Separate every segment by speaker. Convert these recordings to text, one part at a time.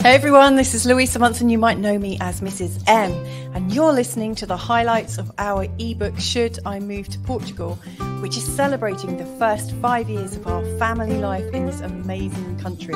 Speaker 1: Hey everyone, this is Louisa Munson. You might know me as Mrs. M, and you're listening to the highlights of our ebook Should I Move to Portugal, which is celebrating the first 5 years of our family life in this amazing country.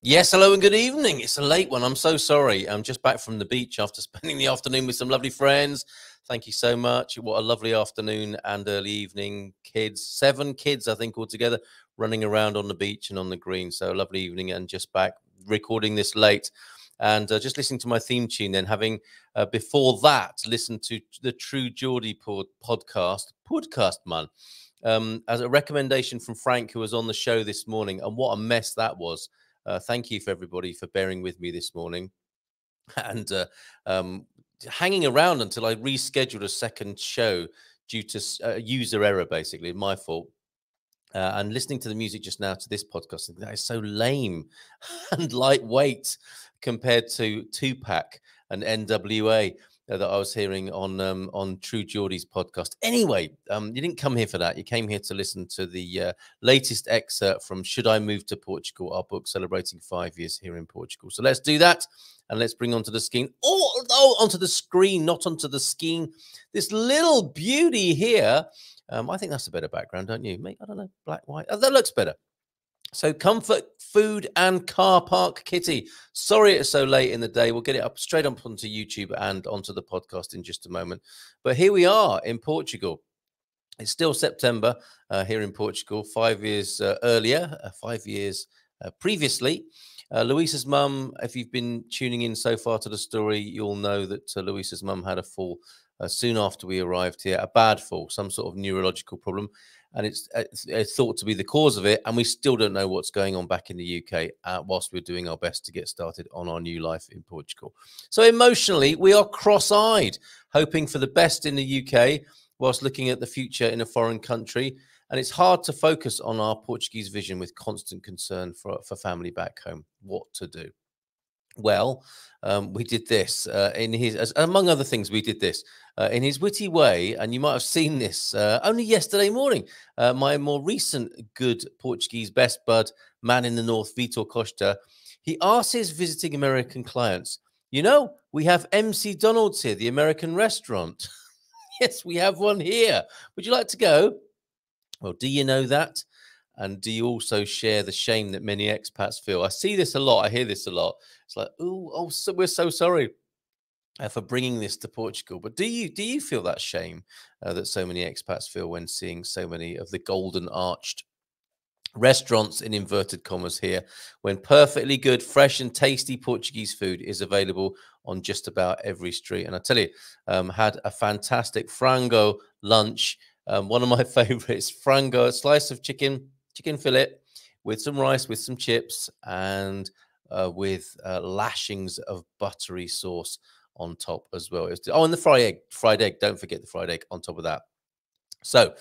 Speaker 2: Yes, hello and good evening. It's a late one. I'm so sorry. I'm just back from the beach after spending the afternoon with some lovely friends. Thank you so much. What a lovely afternoon and early evening. Kids, 7 kids, I think, altogether, running around on the beach and on the green. So a lovely evening and just back recording this late. And just listening to my theme tune, then having before that listened to the True Geordie podcast, man, as a recommendation from Frank, who was on the show this morning. And what a mess that was. Thank you for everybody for bearing with me this morning and hanging around until I rescheduled a second show due to user error, basically, my fault. And listening to the music just now to this podcast, that is so lame and lightweight compared to Tupac and NWA that I was hearing on True Geordie's podcast. Anyway, you didn't come here for that. You came here to listen to the latest excerpt from Should I Move to Portugal, our book celebrating 5 years here in Portugal. So let's do that, and let's bring onto the screen, onto the screen, not onto the skiing, this little beauty here. I think that's a better background, don't you? Mate, I don't know, black, white. Oh, that looks better. So comfort, food, and car park kitty. Sorry it's so late in the day. We'll get it up straight up onto YouTube and onto the podcast in just a moment. But here we are in Portugal. It's still September here in Portugal, 5 years earlier, 5 years previously. Louisa's mum, if you've been tuning in so far to the story, you'll know that Louisa's mum had a fall soon after we arrived here, a bad fall, some sort of neurological problem. And it's thought to be the cause of it. And we still don't know what's going on back in the UK whilst we're doing our best to get started on our new life in Portugal. So emotionally, we are cross-eyed, hoping for the best in the UK whilst looking at the future in a foreign country. And it's hard to focus on our Portuguese vision with constant concern for family back home. What to do? Well, we did this among other things, we did this in his witty way. And you might have seen this only yesterday morning. My more recent good Portuguese best bud, man in the north, Vitor Costa, he asks his visiting American clients, you know, we have MC Donald's here, the American restaurant. Yes, we have one here. Would you like to go? Well, do you know that? And do you also share the shame that many expats feel? I see this a lot. I hear this a lot. It's like, so we're so sorry for bringing this to Portugal. But do you feel that shame that so many expats feel when seeing so many of the golden arched restaurants in inverted commas here, when perfectly good, fresh and tasty Portuguese food is available on just about every street? And I tell you, had a fantastic frango lunch. One of my favorites, frango, a slice of chicken fillet with some rice, with some chips, and with lashings of buttery sauce on top as well. And the fried egg. Don't forget the fried egg on top of that. So,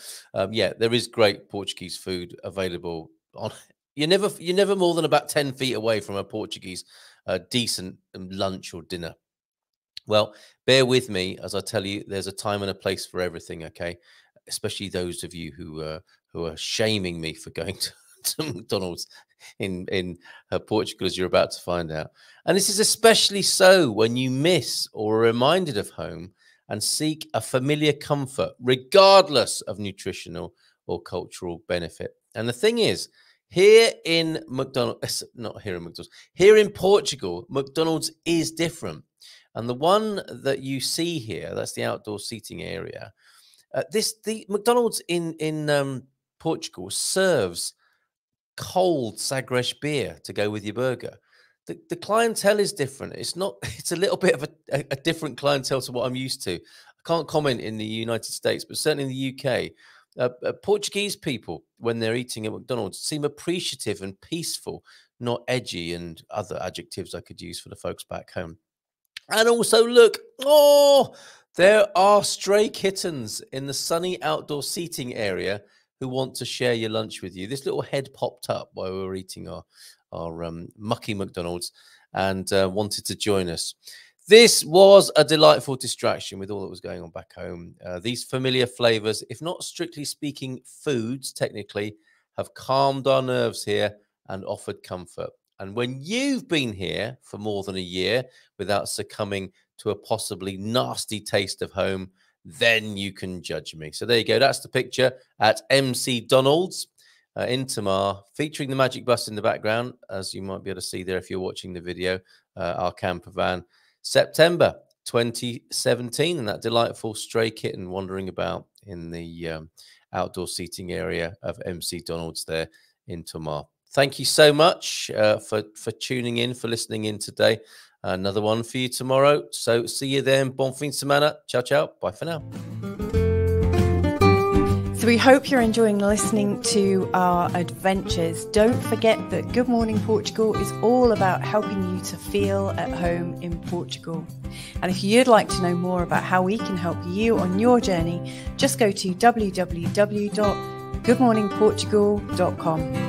Speaker 2: yeah, there is great Portuguese food available. You're never more than about 10 feet away from a Portuguese decent lunch or dinner. Well, bear with me as I tell you, there's a time and a place for everything. Okay, especially those of you who are shaming me for going to McDonald's in Portugal, as you're about to find out. And this is especially so when you miss or are reminded of home and seek a familiar comfort, regardless of nutritional or cultural benefit. And the thing is, here in Portugal, McDonald's is different. And the one that you see here, that's the outdoor seating area. The McDonald's in Portugal serves cold Sagres beer to go with your burger. The clientele is different. It's a little bit of a different clientele to what I'm used to. I can't comment in the United States, but certainly in the UK, Portuguese people, when they're eating at McDonald's, seem appreciative and peaceful, not edgy and other adjectives I could use for the folks back home. And also, look, there are stray kittens in the sunny outdoor seating area who want to share your lunch with you. This little head popped up while we were eating our mucky McDonald's and wanted to join us. This was a delightful distraction with all that was going on back home. These familiar flavors, if not strictly speaking foods, technically, have calmed our nerves here and offered comfort. And when you've been here for more than a year without succumbing to a possibly nasty taste of home, then you can judge me. So there you go. That's the picture at MC Donald's in Tamar, featuring the magic bus in the background, as you might be able to see there if you're watching the video, our camper van. September 2017, and that delightful stray kitten wandering about in the outdoor seating area of MC Donald's there in Tamar. Thank you so much for tuning in, for listening in today. Another one for you tomorrow. So see you then. Bon fin de semana. Ciao, ciao. Bye for now.
Speaker 1: So we hope you're enjoying listening to our adventures. Don't forget that Good Morning Portugal is all about helping you to feel at home in Portugal. And if you'd like to know more about how we can help you on your journey, just go to www.goodmorningportugal.com.